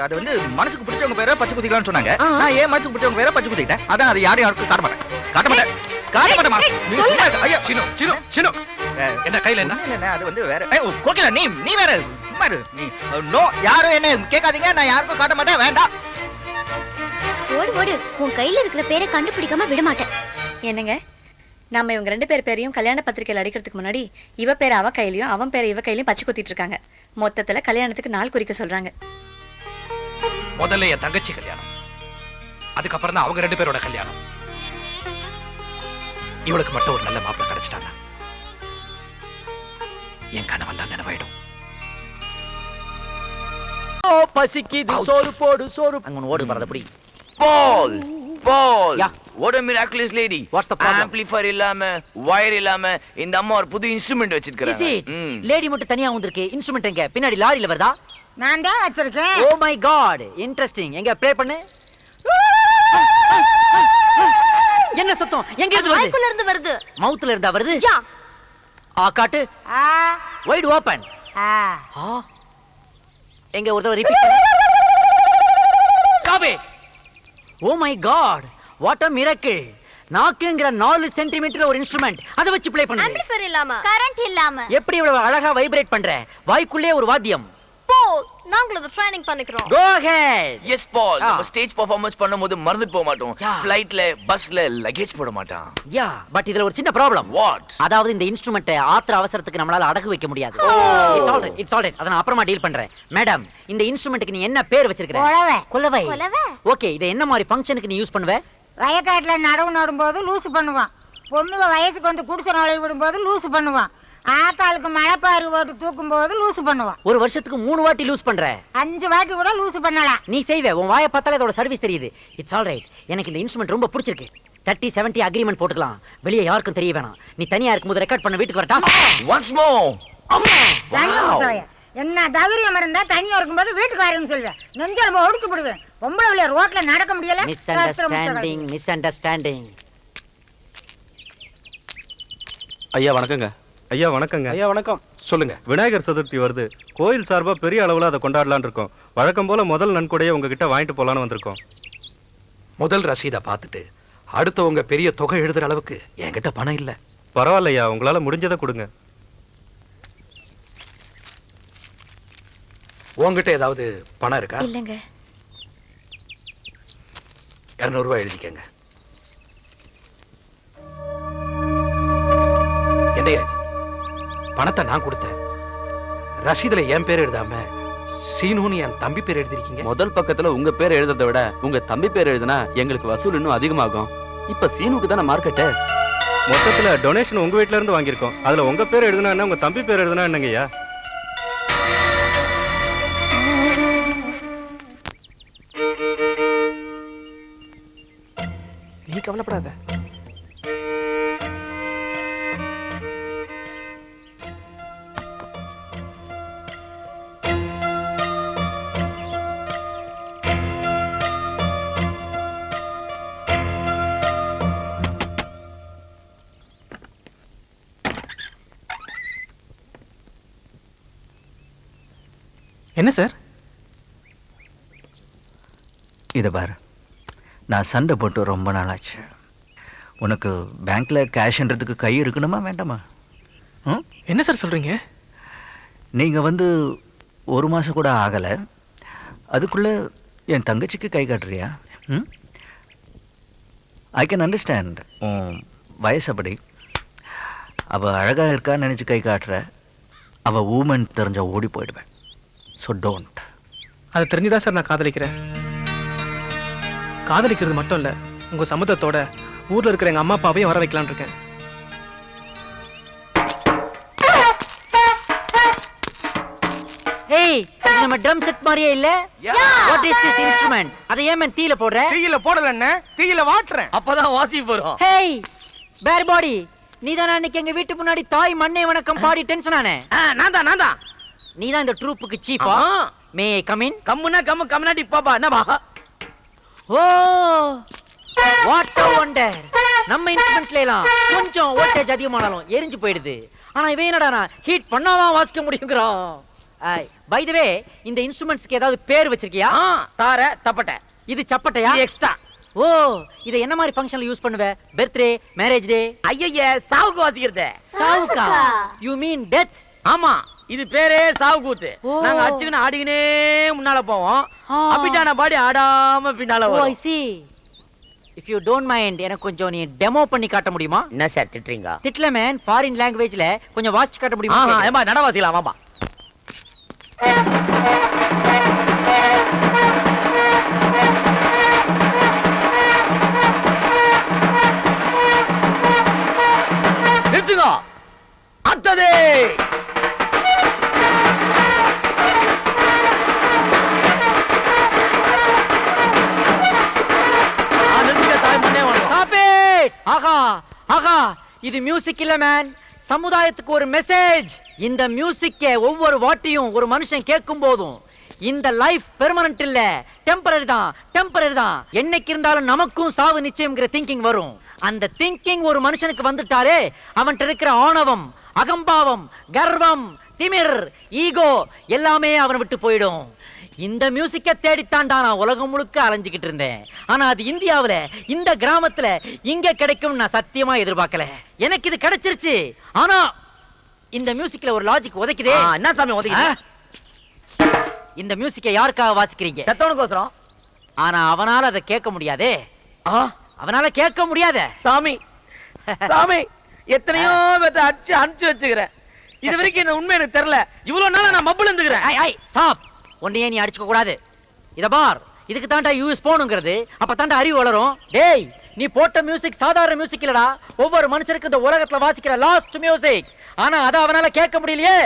அது வந்து மனசுக்கு பிடிச்சவங்க பேரை பச்சை குத்திக்கலாம்னு சொன்னாங்க. நான் ஏன் மனசுக்கு பிடிச்சவங்க பேரை பச்சை குத்திக்கிட்டேன். அதான் அது யாரும் யாருக்கும் காட்ட மாட்டேன். காட்ட மாட்டேன். காட்ட மாட்டேன். ஐயா, சினு, சினு, சினு. என்ன கையில என்ன அது வந்து வேற கோகிலா நீ வேற சும்மா இரு. நீ நோ யாரும் என்ன கேட்காதீங்க, நான் யாருக்கும் காட்ட மாட்டேன், வேண்டாம். ஓடு ஓடு, உன் கையில இருக்கிற பேரை கண்டுபிடிக்காம விட மாட்டேன். என்னங்க, நம்ம இவங்க 2 பேரையும் கல்யாண பத்திரிக்கையில் அடிக்கிறதுக்கு முன்னாடி இவ பேரை அவ கையிலயும் அவன் பேரை இவ கையிலயும் பச்சை குத்திட்டு இருக்காங்க. மொத்தத்துல கல்யாணத்துக்கு நாள் குறிக்க சொல்றாங்க. முதல்ல என் தங்கச்சி கல்யாணம், அதுக்கப்புறம் தான் அவங்க 2 பேரோட கல்யாணம். இவளுக்கு மட்டும் ஒரு நல்ல மாப்பிள்ளை கிடைச்சிட்டாங்க, என் கனவெல்லாம் நினைவாயிடும். பசிக்குது சோறு போடு சோறு. அங்க ஓடு பறதபடி. Paul! Paul! Yeah. What a miraculous lady! What's the problem? Amplifier இல்லாம, wire இல்லாம இந்த அம்மா ஒரு புது இன்ஸ்ட்ருமெண்ட் Is வச்சிருக்காங்க. it? லேடி மட்டும் தனியா வந்திருக்கு. இன்ஸ்ட்ருமெண்ட் எங்க? பின்னாடி லாரியில வருதா? நான் தான் வச்சிருக்கேன். Oh my God, interesting. எங்க ப்ளே பண்ணு. என்ன சத்தம்? எங்க இருந்து வருது? வாய்க்குள்ள இருந்து வருது. மவுத்ல இருந்தா வருது? யா. காட்டு. ஆ வைட் ஓபன். ஆ எங்க ஒரு தடவை ரிப்பீட் பண்ணு. Stop it. Oh my God, what a miracle. நாக்குங்கற 4 சென்டிமீட்டர் ஒரு இன்ஸ்ட்ருமெண்ட், அத வச்சு ப்ளே பண்ணு. ஆம்பிளிஃபையர் இல்லாம, கரண்ட் இல்லாம. எப்படி இவ்வளவு அழகா வைப்ரேட் பண்ற? வாய்க்குள்ளே ஒரு வாத்தியம். போ, நாங்களும் ட்ரைனிங் பண்ணிக்கிறோம். Go ahead. Yes, Paul. Ah. நம்ம ஸ்டேஜ் பெர்ஃபார்மன்ஸ் பண்ணும்போது மறந்துட்டு போக மாட்டோம். Yeah. ஃளைட்ல, பஸ்ல லக்கேஜ் போட மாட்டான். யா, பட் இதுல ஒரு சின்ன ப்ராப்ளம். What? அதாவது இந்த இன்ஸ்ட்ருமெண்ட்டை ஆத்திர அவசரத்துக்கு நம்மளால அடகு வைக்க முடியாது. It's all right. அத நான் அப்புறமா டீல் பண்றேன். மேடம், இந்த இன்ஸ்ட்ருமென்ட்க்கு நீ என்ன பேர் வச்சிருக்க? கொலவை. கொலவை. கொலவை. ஓகே, இத என்ன மாதிரி ஃபங்க்ஷனுக்கு நீ யூஸ் பண்ணுவ? வயக்காட்டுல நடவு நடும்போது லூசு பண்ணுவான். பொண்ணுங்க வயசுக்கு வந்து குடிசை நுழைய விடும்போது லூசு பண்ணுவான். ஆத்தாளுக்கு மழைப்பாரி ஓட்டு தூக்கும் போது லூசு பண்ணுவான். ஒரு வருஷத்துக்கு 3 வாட்டி லூஸ் பண்ற. 5 வாட்டி கூட லூசு பண்ணலாம். நீ செய்வே, உன் வாயை பார்த்தாலே அதோட சர்வீஸ் தெரியுது. It's all right. எனக்கு இந்த இன்ஸ்ட்ருமென்ட் ரொம்ப பிடிச்சிருக்கு. 30-70 அக்ரிமெண்ட் போட்டுக்கலாம். வெளியே யாருக்கும் தெரிய வேணாம். நீ தனியா இருக்கும்போது ரெக்கார்ட் பண்ண வீட்டுக்கு வரட்டா? Once more. தனியா Wow. முத்தவையா. என்ன தைரியம் இருந்தா தனியா இருக்கும்போது வீட்டுக்கு வரேன்னு சொல்லுவேன். நெஞ்சல ஒடிச்சு போடுவேன். பொம்பளை பிள்ளை ரோட்ல நடக்க முடியல. Miss understanding. ஐயா வணக்கங்க. ஐயா வணக்கங்க. ஐயா வணக்கம். சொல்லுங்க. விநாயகர் சதுர்த்தி வருது. கோயில் சார்பா பெரிய அளவுல அதை கொண்டாடலாம்னு இருக்கோம். வழக்கம் போல முதல் நன்கொடையை உங்ககிட்ட வாங்கிட்டு போலான்னு வந்திருக்கோம். முதல் ரசீதை பார்த்துட்டு அடுத்தவங்க பெரிய தொகை எழுதுற அளவுக்கு என்கிட்ட பணம் இல்ல. பரவாயில்லையா, உங்களால முடிஞ்சதை கொடுங்க. உங்ககிட்ட ஏதாவது பணம் இருக்கா? இல்லங்க. 200 ரூபாய் எழுதிக்கங்க. என்னையா பணத்தை நான் கொடுத்தேன், ரசீதுல என் பேர் எழுதாம சீனுன்னு என் தம்பி பேர் எழுதிருக்கீங்க. முதல் பக்கத்துல உங்க பேர் எழுதுறதை விட உங்க தம்பி பேர் எழுதுனா எங்களுக்கு வசூல் இன்னும் அதிகமாகும். இப்ப சீனுக்கு தானே மார்க்கெட்டு. மொத்தத்துல டொனேஷன் உங்க வீட்ல இருந்து வாங்கியிருக்கோம். அதுல உங்க பேர் எழுதுனா என்ன, உங்க தம்பி பேர் எழுதுனா என்னங்கய்யா? நீ கவலைப்படாத. என்ன சார்? இத பாரு, நான் சண்டை போட்டு ரொம்ப நாளாச்சு. உனக்கு பேங்க்ல கேஷ்ன்றதுக்கு கை இருக்கணுமா வேண்டாமா? என்ன சார் சொல்றீங்க? நீங்க வந்து 1 மாசம் கூட ஆகல, அதுக்குள்ள என் தங்கச்சிக்கு கை காட்டுறியா? I can understand. உன் வயசு அப்படி. அவ அழகா இருக்கான்னு நினைச்சு கை காட்டுற. அவ ஊமன் தெரிஞ்ச ஓடி போயிடுவேன். So don't. அதை தெரிஞ்சுதான் சார் நான் காதலிக்கிறேன். காதலிக்கிறது மட்டும் இல்ல, உங்க சம்மதத்தோட ஊர்ல இருக்கிற எங்க அம்மா அப்பாவையும் வர வைக்கலான்னு இருக்கேன். ஏய், இது நம்ம ட்ரம் செட் மாதிரியே இல்ல? What is this instrument? அதை ஏன் தீயில போடுற? தீயில போடலன்னு தீயில வாட்டுறேன். அப்பதான் வாசி போறோம். ஹேய் பேர் பாடி, நீதானா அன்னைக்கு எங்க வீட்டு முன்னாடி தாய் மண்ணே வணக்கம் பாடி டென்ஷன் ஆனே? நான் தான். நீதான் இந்த ட்ரூப்புக்கு சீஃபா? மே ஐ கம் இன்? கம்முனா கம்முனாடி பாப்பா. என்னமா? Oh what a wonder. நம்ம இன்ஸ்ட்ருமென்ட்ல எல்லாம் கொஞ்சம் வோல்டேஜ் அதிகமானாலும் எரிஞ்சு போயிடுது. ஆனா இவன் என்னடானா ஹீட் பண்ணாதான் வாசிக்க முடியுங்கிறான். பை தி வே, இந்த இன்ஸ்ட்ருமெண்ட்ஸ்க்கு ஏதாவது பேர் வச்சிருக்கியா? தார தப்பட்ட. இது சப்பட்டையா? எக்ஸ்ட்ரா. ஓ இத என்ன மாதிரி ஃபங்க்ஷன்ல யூஸ் பண்ணுவ? Birthday, marriage day? ஐயய்ய சாவுக்கு வாசிக்கிறது. சாவுக்கா? You mean death? ஆமா, இது பேரே சாவு கூத்து. ஓ. நாங்க அடிச்சுக்கின்னு ஆடிக்கினே முன்னால போவோம். அப்பிட்டான பாடி ஆடாம பின்னால ஓ ஐ வரும். see. If you don't mind, எனக்கு கொஞ்சம் நீ டெமோ பண்ணி காட்ட முடியுமா? என்ன சார் திட்டுறீங்க? திட்ல மேன், ஃபாரின் லாங்குவேஜ்ல கொஞ்சம் வாசிச்சு காட்ட முடியுமா? ஆஹா, ஏமா நடவாசிக்கலாம் வாமா. நிறுத்துங்க. அடுத்தது ஆகா ஆகா, இது மியூசிக் இல்ல மேன், சமுதாயத்துக்கு ஒரு மெசேஜ். இந்த மியூசிக்க ஒவ்வொரு வாட்டியும் ஒரு மனுஷன் கேட்கும் போதும் இந்த லைஃப் பெர்மனன்ட் இல்ல, டெம்பரரி தான், டெம்பரரி தான். என்னைக்கு இருந்தாலும் நமக்கும் சாவு நிச்சயம்ங்கிற திங்கிங் வரும். அந்த திங்கிங் ஒரு மனுஷனுக்கு வந்துட்டாரே, அவன்கிட்ட இருக்கிற ஆணவம், அகம்பாவம், கர்வம், திமிர், ஈகோ எல்லாமே அவனை விட்டு போயிடும். இந்த மியூசிக்க தேடித்தாண்டா நான் உலகம் முழுக்க அலைஞ்சுக்கிட்டு இருந்தேன். ஆனா அது இந்தியாவுல, இந்த கிராமத்துல இங்க கிடைக்கும் நான் சத்தியமா எதிர்பார்க்கல. எனக்கு இது கிடைச்சிருச்சு. ஆனா இந்த மியூசிக்ல ஒரு லாஜிக் உதைக்குதே. என்ன சாமி உதைக்குது? இந்த மியூசிக்க யாருக்காக வாசிக்கிறீங்க? செத்தவனுக்கோசரம். ஆனா அவனால அதை கேட்க முடியாதே. அவனால கேட்க முடியாத சாமி. சாமி, எத்தனையோ பேத்த அடிச்சு அனுப்பிச்சு வச்சுக்கிறேன். இது வரைக்கும் இந்த உண்மை எனக்கு தெரியல. இவ்வளவு நாளா நான் மப்புல இருந்துக்கிறேன். ஸ்டாப். ஒன்னையே நீ அடிச்சுக்க கூடாது. இத பார், இதுக்கு தாண்டா யூஎஸ் போனுங்கிறது. அப்ப தாண்டா அறிவு வளரும். டேய், நீ போட்ட மியூசிக் சாதாரண மியூசிக் இல்லடா, ஒவ்வொரு மனுஷனுக்கு இந்த உலகத்துல வாசிக்கிற லாஸ்ட் மியூசிக். ஆனா அத அவனால கேட்க முடியலையே.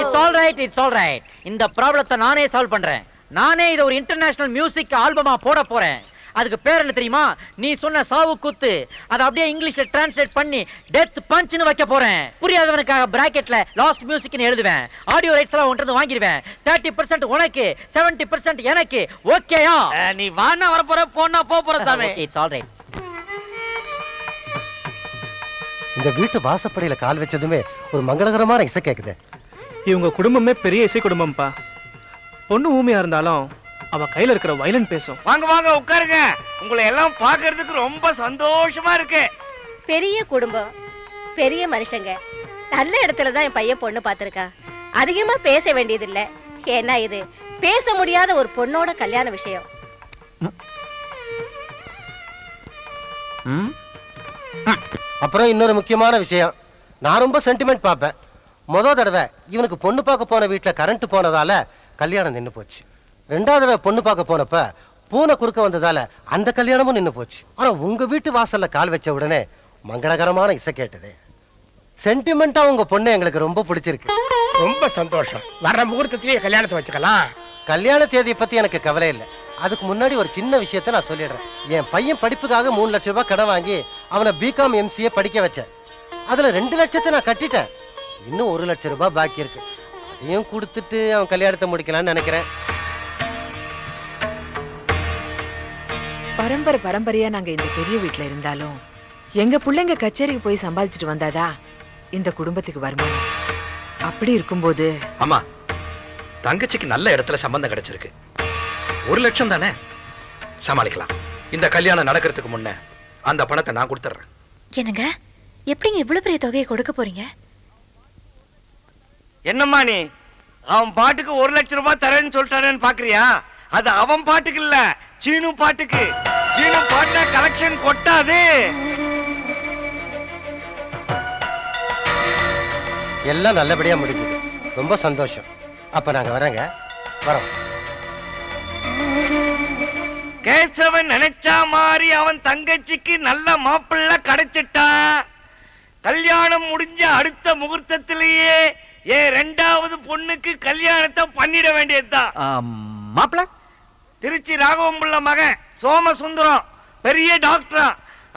It's all right, it's all right. இந்த ப்ராப்ளத்தை நானே சால்வ் பண்றேன். நானே இத ஒரு இன்டர்நேஷனல் மியூசிக் ஆல்பமா போட போறேன். அதுக்கு பேர் என்ன தெரியுமா? நீ சொன்ன சாவு கூத்து. அதை அப்படியே இங்கிலீஷ்ல டிரான்ஸ்லேட் பண்ணி டெத் பஞ்ச்னு வைக்க போறேன். புரியாதவனுக்காக பிராக்கெட்ல லாஸ்ட் மியூசிக்னு எழுதுவேன். ஆடியோ ரைட்ஸ் எல்லாம் ஒன்று வாங்கிடுவேன். 30% உனக்கு, 70% எனக்கு. ஓகேயா? நீ வானா வர போற, போனா போற சாமி. It's all right. இந்த வீட்டு வாசப்படியில கால் வச்சதுமே ஒரு மங்களகரமான இசை கேக்குது. இவங்க குடும்பமே பெரிய இசை குடும்பம்ப்பா. பொண்ணு ஊமையா இருந்தாலும் அவ கையில இருக்கிற வயலன் பேசும். வாங்க வாங்க உட்காருங்க. உங்களை எல்லாம் பாக்குறதுக்கு ரொம்ப சந்தோஷமா இருக்கு. பெரிய குடும்பம், பெரிய மனுஷங்க. நல்ல இடத்துல தான் என் பையன் பொண்ணு பார்த்திருக்கான். அதிகமா பேச வேண்டியது இல்ல. ஏன்னா இது பேச முடியாத ஒரு பொண்ணோட கல்யாண விஷயம். அப்புறம் இன்னொரு முக்கியமான விஷயம், நான் ரொம்ப சென்டிமெண்ட் பார்ப்பேன். முதல் தடவை இவனுக்கு பொண்ணு பார்க்க போன வீட்டுல கரண்ட் போனதால கல்யாணம் நின்னு போச்சு. ரெண்டாவது தடவை பொண்ணு பார்க்க போனப்ப பூனை குறுக்க வந்ததால அந்த கல்யாணமும் நின்னு போச்சு. ஆனா உங்க வீட்டு வாசல்ல கால் வச்ச உடனே மங்களகரமான இசை கேட்டது. சென்டிமெண்டா உங்க பொண்ணு எங்களுக்கு ரொம்ப பிடிச்சிருக்கு. ரொம்ப சந்தோஷம். வர்ற முகூர்த்தத்திலேயே கல்யாணத்தை வச்சுக்கலாம். கல்யாண தேதியை பத்தி எனக்கு கவலை இல்லை. அதுக்கு முன்னாடி ஒரு சின்ன விஷயத்த நான் சொல்லிடுறேன். என் பையன் படிப்புக்காக 3 லட்சம் ரூபாய் கடன் வாங்கி அவனை பிகாம் MCA படிக்க வச்சேன். அதுல 2 லட்சத்தை நான் கட்டிட்டேன். இன்னும் 1 லட்சம் ரூபாய் பாக்கி இருக்கு. அதையும் கொடுத்துட்டு அவன் கல்யாணத்தை முடிக்கலாம்னு நினைக்கிறேன். பரம்பரையா நாங்க இந்த பெரிய வீட்டுல இருந்தாலும் எங்க பிள்ளைங்க கச்சேரிக்கு போய் சம்பாதிச்சுட்டு வந்தாதா இந்த குடும்பத்துக்கு வருமானம். அப்படி இருக்கும்போது ஆமா, தங்கச்சிக்கு நல்ல இடத்துல சம்பந்தம் கிடைச்சிருக்கு. 1 லட்சம் தானே, சமாளிக்கலாம். இந்த கல்யாணம் நடக்கிறதுக்கு முன்ன அந்த பணத்தை நான் கொடுத்துறேன். என்னங்க, எப்படிங்க இவ்வளவு பெரிய தொகையை கொடுக்க போறீங்க? என்னம்மா நீ அவன் பாட்டுக்கு 1 லட்சம் ரூபாய் தரேன்னு சொல்லிட்டானேன்னு பாக்குறியா? அது அவன் பாட்டுக்கு இல்ல, சீனு பாட்டுக்கு. சீனு பாட்டுல கலெக்ஷன் கொட்டாது. எல்லாம் நல்லபடியா முடிஞ்சது. ரொம்ப சந்தோஷம். அப்ப நாங்க வரேங்க. வரோம். கேசவன் நினைச்சா மாதிரி அவன் தங்கச்சிக்கு நல்ல மாப்பிள்ளை கிடைச்சிட்டான். கல்யாணம் முடிஞ்ச அடுத்த முகூர்த்தத்திலேயே ஏன் 2வது பொண்ணுக்கு கல்யாணத்தை பண்ணிட வேண்டியதுதான். மாப்பிள்ள திருச்சி ராகவம்புள்ள மகன் சோமசுந்தரம் பெரிய டாக்டரா.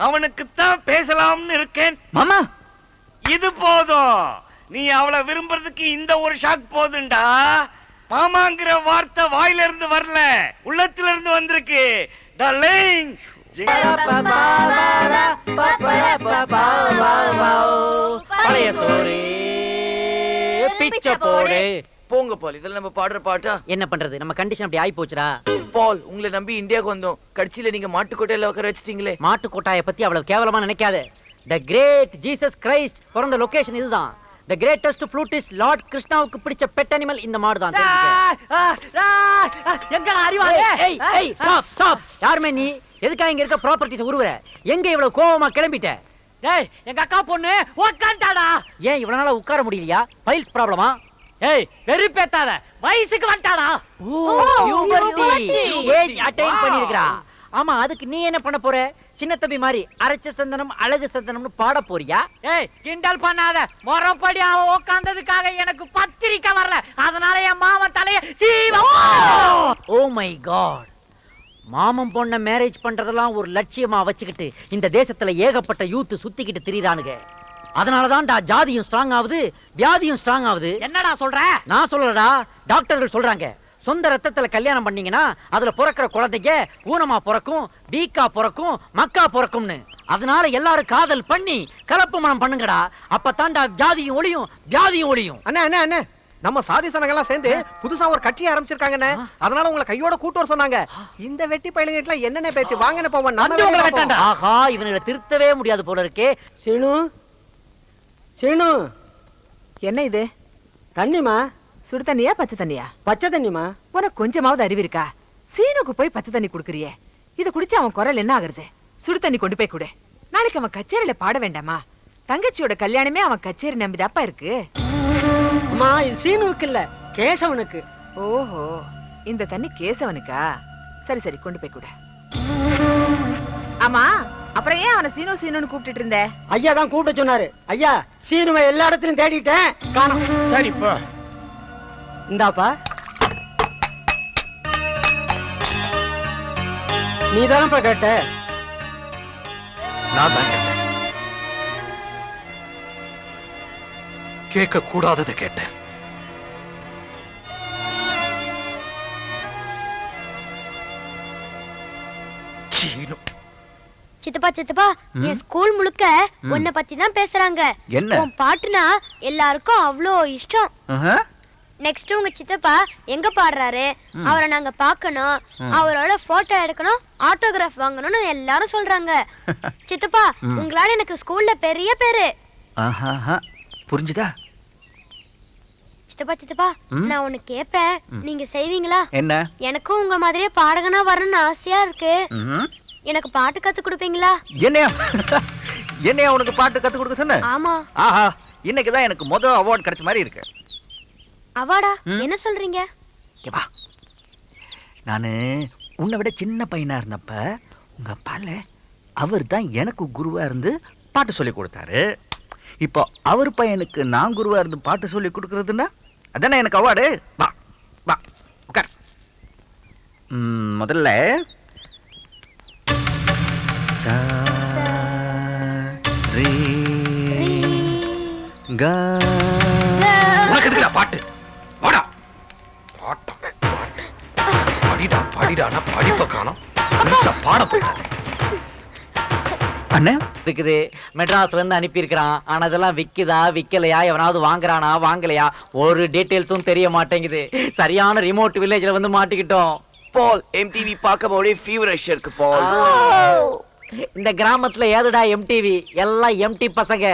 அவனுக்குத்தான் பேசலாம்னு இருக்கேன். மாமா, இது போதும். நீ அவளை விரும்புறதுக்கு இந்த ஒரு ஷாக் போதுண்டா. மாமாங்கிற வார்த்தை வாயில இருந்து வரல, உள்ளத்துல இருந்து வந்திருக்கு. டார்லிங், பழைய சோறு பிச்சை போடு, போங்க பால், இதெல்லாம் நம்ம பாடுற பாட்டா? என்ன பண்றது, நம்ம கண்டிஷன் அப்படி ஆயி போச்சுடா. பால், உங்களை நம்பி இந்தியாவுக்கு வந்தோம், கட்சியில நீங்க மாட்டுக்கோட்டையில உட்கார வச்சிட்டீங்களே. மாட்டுக்கோட்டாயை பத்தி அவ்வளவு கேவலமா நினைக்காத. த கிரேட் ஜீசஸ் கிரைஸ்ட் பிறந்த லொகேஷன் இதுதான். த கிரேட்டஸ்ட் ஃப்ளூட்டிஸ்ட் லார்ட் கிருஷ்ணாவுக்கு பிடிச்ச பெட் அனிமல் இந்த மாடு தான். எங்கடா அறிவாளே? Stop stop. யாருமே நீ? எதுக்காக இங்க இருக்க ப்ராப்பர்ட்டிஸ் உருவுற? எங்க இவ்வளவு கோவமா கிளம்பிட்ட? ஏய், எங்க அக்கா பொண்ணு உட்கார்ந்தாடா. ஏன் இவ்வளவு நாளா உட்கார முடியலையா? ஃபைல்ஸ் ப்ராப்ளமா? ஏய், வெறுப்பேத்தாத, வயசுக்கு வந்துட்டாடா. ஏஜ் அட்டைன் பண்ணிருக்கா. ஆமா, அதுக்கு நீ என்ன பண்ண போற? சின்ன தம்பி மாதிரி அரைச்ச சந்தனம் அழகு சந்தனம்னு பாட போறியா? ஏய், கிண்டல் பண்ணாத. மொறப்படி அவ உட்கார்ந்ததுக்காக எனக்கு பத்திரிக்கை வரல, அதனால என் மாமன் தலைய சீவ. Oh my God. மாமன் பொண்ண மேரேஜ் பண்றதெல்லாம் ஒரு லட்சியமா வச்சுக்கிட்டு இந்த தேசத்துல ஏகப்பட்ட யூத் சுத்திக்கிட்டு திரியுறானுங்க. அதனாலதான்டா ஜாதியும் ஸ்ட்ராங் ஆகுது, வியாதியும் ஸ்ட்ராங் ஆகுது. என்னடா சொல்ற? நான் சொல்லலடா, டாக்டர்கள் சொல்றாங்க. சொந்த ரத்தத்துல கல்யாணம் பண்ணீங்கன்னா அதுல பிறக்கிற குழந்தைங்க ஊனமா பிறக்கும், வீக்கா பிறக்கும், மக்கா பிறக்கும்னு. அதனால எல்லாரும் காதல் பண்ணி கலப்பு மனம் பண்ணுங்கடா. அப்பதான்டா ஜாதியும் ஒளியும் வியாதியும் ஒளியும். அண்ணா அண்ணா அண்ணா, நம்ம சாதி சனங்கள்லாம் சேர்ந்து புதுசா ஒரு கட்சி ஆரம்பிச்சிருக்காங்கண்ணே. அதனால உங்களை கையோட கூட்டு வர சொன்னாங்க. இந்த வெட்டி பயிலுங்கிட்ட என்னென்ன பேச்சு? வாங்கன்னு போவோம். ஆஹா, இவங்களை திருத்தவே முடியாது போல இருக்கே. சீனு, சீனு, என்ன இது? தண்ணிமா? சுடு தண்ணியா பச்சை தண்ணியா? பச்சை தண்ணிமா. உனக்கு கொஞ்சமாவது அறிவு இருக்கா? சீனுக்கு போய் பச்சை தண்ணி குடுக்குறியே, இத குடிச்சு அவன் குரல் என்ன ஆகுறது? சுடு தண்ணி கொண்டு போய் கொடு. நாளைக்கு அவன் கச்சேரியில பாட வேண்டாமா? தங்கச்சியோட கல்யாணமே அவன் கச்சேரி நம்பிதாப்பா இருக்கு. அம்மா, இது சீனுவுக்கு இல்ல, கேசவனுக்கு. ஓஹோ, இந்த தண்ணி கேசவனுக்கா? சரி சரி, கொண்டு போய் கொடு. ஆமா, அப்புறம் ஏன் அவனை சீனு சீனுன்னு கூப்பிட்டு இருந்த? ஐயா தான் கூப்பிட்டு சொன்னாரு. ஐயா, சீனுவை எல்லா இடத்துலயும் தேடிட்டேன், காணோம். சரி, போ. இந்தாப்பா. நீ தானப்பா கேட்ட? நான் தான் கேட்டேன். கேட்க கூடாததை கேட்டேன். சீனு. சித்தப்பா சித்தப்பா, என் ஸ்கூல் முழுக்க உன்னை பத்தி தான் பேசுறாங்க. என்ன? உன் பாட்டுனா எல்லாருக்கும் அவ்வளோ இஷ்டம். நெக்ஸ்ட் உங்க சித்தப்பா எங்க பாடுறாரு, அவரை நாங்க பார்க்கணும், அவரோட போட்டோ எடுக்கணும், ஆட்டோகிராஃப் வாங்கணும்னு எல்லாரும் சொல்றாங்க. சித்தப்பா, உங்களால எனக்கு ஸ்கூல்ல பெரிய பேரு. புரிஞ்சுதா? சித்தப்பா சித்தப்பா, நான் ஒண்ணு கேப்பேன், நீங்க செய்வீங்களா? என்ன? எனக்கும் உங்க மாதிரியே பாடகனா வரணும்னு ஆசையா இருக்கு. எனக்கு பாட்டு கத்து கொடுப்பீங்களா? என்னையா உனக்கு பாட்டு கத்து கொடுக்க சொன்ன? ஆமா. ஆஹா, இன்னைக்குதான் எனக்கு முதல் அவார்ட் கிடைச்ச மாதிரி இருக்கு. அவார்டா? என்ன சொல்றீங்க? நானு உன்னை விட சின்ன பையனா இருந்தப்ப உங்க அப்பால அவர் தான் எனக்கு குருவா இருந்து பாட்டு சொல்லி கொடுத்தாரு. இப்போ அவர் பையனுக்கு நான் குருவா இருந்து பாட்டு சொல்லி கொடுக்கறதுன்னா அதானே எனக்கு அவார்டு. வா வா உட்கார். முதல்ல பாட்டு படிடா படிப்ப காணோம், பாட போயிட்டாங்க. அண்ணே இருக்குது, மெட்ராஸ்ல இருந்து அனுப்பி இருக்கிறான். ஆனா அதெல்லாம் விக்குதா விக்கலையா, எவனாவது வாங்குறானா வாங்கலையா, ஒரு டீடைல்ஸும் தெரிய மாட்டேங்குது. சரியான ரிமோட் வில்லேஜ்ல வந்து மாட்டிக்கிட்டோம். பால், எம்டிவி பார்க்க ஒரே ஃபீவரிஷ் இருக்கு பால். இந்த கிராமத்துல ஏதுடா எம்டிவி? எல்லாம் எம்டி பசங்க.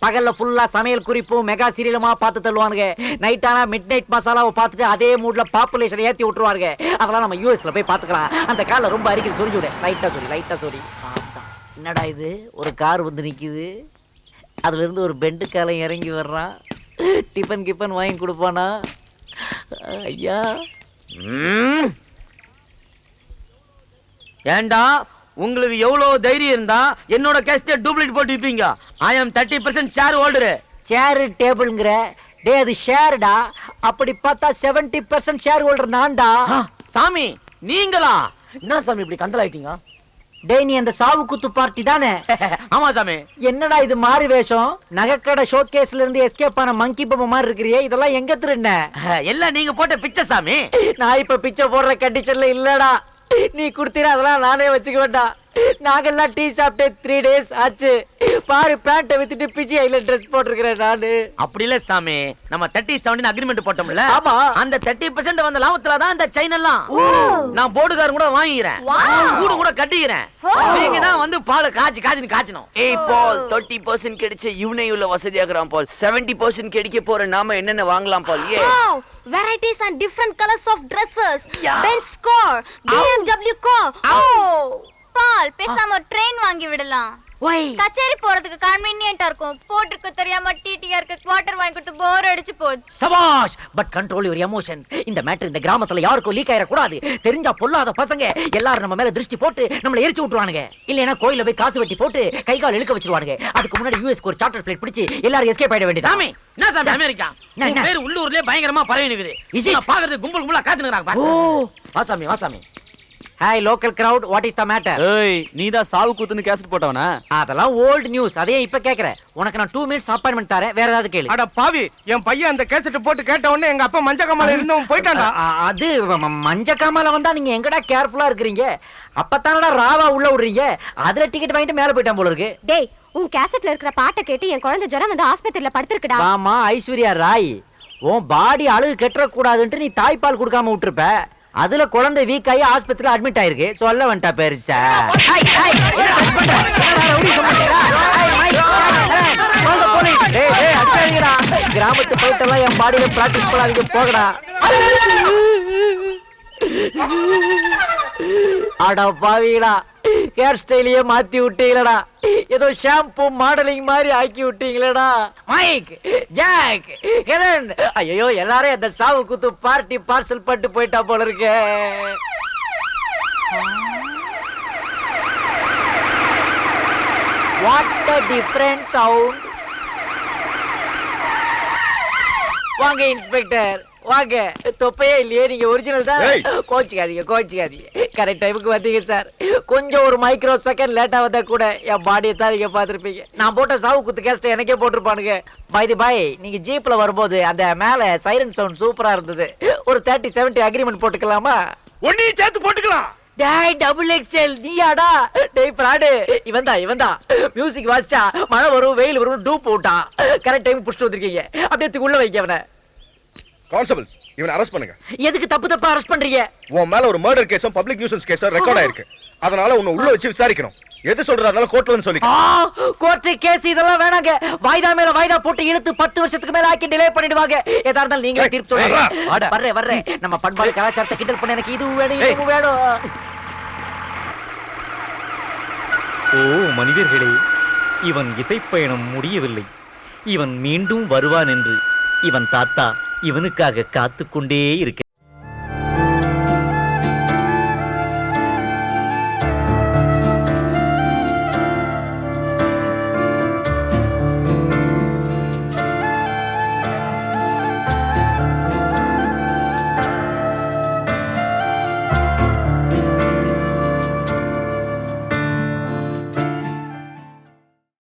பகல்ல ஃபுல்லா சமையல் குறிப்பும் மெகா சீரியலுமா பார்த்து தள்ளுவானுங்க. நைட் ஆனா மிட் நைட் மசாலாவை பார்த்துட்டு அதே மூட்ல பாப்புலேஷன் ஏத்தி விட்டுருவாங்க. அதெல்லாம் நம்ம யூஎஸ்ல போய் பாத்துக்கலாம். அந்த கால ரொம்ப அரிக்குது, சொல்லி விடு. லைட்டா சொல்லி. என்னடா இது, ஒரு கார் வந்து நிக்குது, அதுல இருந்து ஒரு பெண்டு காலம் இறங்கி வர்றான். டிஃபன் கிஃபன் வாங்கி கொடுப்பானா? ஐயா, ஏண்டா உங்களுக்கு எவ்வளவு தைரியம் இருந்தா என்னோட கேஸ்ட டூப்ளிகேட் போட்டு விப்பீங்க? ஐ அம் 30% ஷேர் ஹோல்டர். சேர் டேபிள்ங்கற டே, அது ஷேர்டா. அப்படி பார்த்தா 70% ஷேர் ஹோல்டர் நான்டா. சாமி, நீங்களா? என்ன சாமி இப்படி கந்தலாயிட்டீங்க? டேய், நீ அந்த சாவு குத்து பார்ட்டி தானே? ஆமா சாமி. என்னடா இது மாறி வேஷம்? நகைக்கடை ஷோகேஸ்ல இருந்து எஸ்கேப் ஆன மங்கி பொம்மை மாதிரி இருக்கிறியே, இதெல்லாம் எங்க திருண்ண? எல்லாம் நீங்க போட்ட பிச்சை சாமி. நான் இப்ப பிச்சை போடுற கண்டிஷன்ல இல்லடா. நீ குடுத்தீர அதெல்லாம் நானே வச்சுக்க வேண்டாம். நாங்கெல்லாம் டீ சாப்பிட்டு 3 days ஆச்சு. பாரு பேண்ட்டை வித்துட்டு பிஜி ஐலண்ட் ட்ரெஸ் போட்டிருக்கிறேன் நானு. அப்படி இல்ல சாமி, நம்ம 30-70 அக்ரிமெண்ட் போட்டோம்ல. ஆமா. அந்த 30% வந்த லாபத்துல தான் அந்த செயின் எல்லாம் நான் போர்டுகாரன் கூட வாங்கிக்கிறேன், கூடு கூட கட்டிக்கிறேன். நீங்க தான் வந்து பால் காய்ச்சணும். ஏய் பால், 30% கிடைச்ச இவனே இவ்வளவு வசதியாகிறான் பால். 70% கிடைக்க போற நாம என்னென்ன வாங்கலாம் பால்? ஏ varieties and different colors of dresses. Benz car, BMW car. பால் பேசாம ட்ரெயின் வாங்கி விடலாம். கச்சேரி போறதுக்கு கன்வீனியன்ட்டா இருக்கும். போட்டுக்கு தெரியாம டிடிஆருக்கு குவார்ட்டர் வாங்கி கொடுத்து போர் அடிச்சு போச்சு. சபாஷ், பட் கண்ட்ரோல் யுவர் எமோஷன்ஸ். இந்த மேட்டர் இந்த கிராமத்துல யாருக்கும் லீக் ஆயிர கூடாது. தெரிஞ்சா பொல்லாத பசங்க எல்லாரும் நம்ம மேல திருஷ்டி போட்டு நம்மள எரிச்சு விட்டுருவானுங்க. இல்லனா கோயில்ல போய் காசு வெட்டி போட்டு கை கால் இழுக்க வச்சிருவானுங்க. அதுக்கு முன்னாடி யுஎஸ்க்கு ஒரு சார்ட்டர் ஃளைட் பிடிச்சு எல்லாரும் எஸ்கேப் ஆயிட வேண்டியது. சாமி, என்ன சாமி அமெரிக்கா? உன் பேர் உள்ளூர்லயே பயங்கரமா பரவி நிக்குது. நான் பாக்குறது கும்பல் கும்பலா காத்துறாங்க பாரு. ஓ வாசாமி. Hi local crowd, what is the matter? ஏய், நீதான் சாவு கூத்துன்னு கேசட் போட்டவனா? அதெல்லாம் ஓல்ட் நியூஸ். அதே இப்ப கேக்குறேன். உனக்கு நான் 2 minutes அப்பாயின்மென்ட் தரேன். வேற ஏதாவது கேளு. அட பாவி, என் பையன் அந்த கேசட் போட்டு கேட்ட உடனே எங்க அப்பா மஞ்ச காமால இருந்தவன் போயிட்டான்டா. அது மஞ்ச காமால வந்தா நீங்க எங்கடா கேர்ஃபுல்லா இருக்கறீங்க? அப்பதானடா ராவா உள்ள விடுறீங்க. அதுல டிக்கெட் வாங்கிட்டு மேல போய்ட்டான் போல இருக்கு. டேய், உன் கேசட்ல இருக்கிற பாட்டை கேட்டு என் குழந்தை ஜுரம் வந்து ஆஸ்பத்திரியில படுத்துருக்குடா. ஆமா ஐஸ்வர்யா ராய், உன் பாடி அழுகு கெட்டற கூடாதுன்னு நீ தாய்ப்பால் கொடுக்காம விட்டுருப்ப. அதுல குழந்தை வீக் ஆகி ஆஸ்பத்திரியில அட்மிட் ஆயிருக்கு. சொல்ல வந்துட்டா பெருசா. கிராமத்து போயிட்டெல்லாம் என் பாடியில பிராக்டிஸ் பண்ணாதீங்க, போகடா. அட பாவீங்களா, ஹேர் ஸ்டைலையே மாத்தி விட்டீங்களடா. ஏதோ ஷாம்பு மாடலிங் மாதிரி ஆக்கி விட்டீங்களடா. மைக், ஜாக், ஹெலன், ஐயோ எல்லாரும் அந்த சாவு குத்து பார்ட்டி பார்சல் பட்டு போயிட்டா போல இருக்கு. What a different sound. வாங்க இன்ஸ்பெக்டர் வாங்க. தொப்பையே இல்லையே, நீங்க ஒரிஜினல் தான். கோச்சிக்காதீங்க. கரெக்ட் டைமுக்கு வந்தீங்க சார். கொஞ்சம் ஒரு மைக்ரோ செகண்ட் லேட்டா வந்தா கூட என் பாடியை தான் நீங்க பாத்துருப்பீங்க. நான் போட்ட சாவு குத்து கேஸ்ட் எனக்கே போட்டிருப்பானுங்க. பை நீங்க ஜீப்ல வரும்போது அந்த மேல சைரன் சவுண்ட் சூப்பரா இருந்தது. ஒரு 30-70 அக்ரிமெண்ட் போட்டுக்கலாமா? ஒன்னையும் சேர்த்து போட்டுக்கலாம். டேய் டபுள் எக்ஸ்எல் நீயாடா? டேய் பிராடு, இவன்தான் மியூசிக் வாசிச்சா மழை வரும் வெயில் வரும் டூப் போட்டான். கரெக்ட் டைம் புடிச்சிட்டு வந்திருக்கீங்க. அப்படியே உள்ள வைக்க அவனை. கான்ஸ்டபிள்ஸ், இவனை அரெஸ்ட் பண்ணுங்க. எதுக்கு தப்பா அரெஸ்ட் பண்றீங்க? உன் மேல ஒரு மர்டர் கேஸும் பப்ளிக் நியூசன்ஸ் கேஸும் ரெக்கார்ட் ஆயிருக்கு. அதனால உன்னை உள்ள வச்சு விசாரிக்கணும். எது சொல்றதால கோர்ட்ல வந்து சொல்லிக்க. கோர்ட் கேஸ் இதெல்லாம் வேணாங்க. வாய்தா மேல வாய்தா போட்டு இழுத்து 10 வருஷத்துக்கு மேல ஆக்கி டிலே பண்ணிடுவாங்க. ஏதா இருந்தாலும் நீங்களே தீர்ப்பு சொல்லுங்க. வர்றேன். நம்ம பண்பாடு கலாச்சாரத்தை கிண்டல் பண்ண எனக்கு இது வேணும். ஓ மனிதர்களே, இவன் இசைப்பயணம் முடியவில்லை. இவன் மீண்டும் வருவான் என்று இவன் தாத்தா இவனுக்காக காத்துக்கொண்டே இருக்க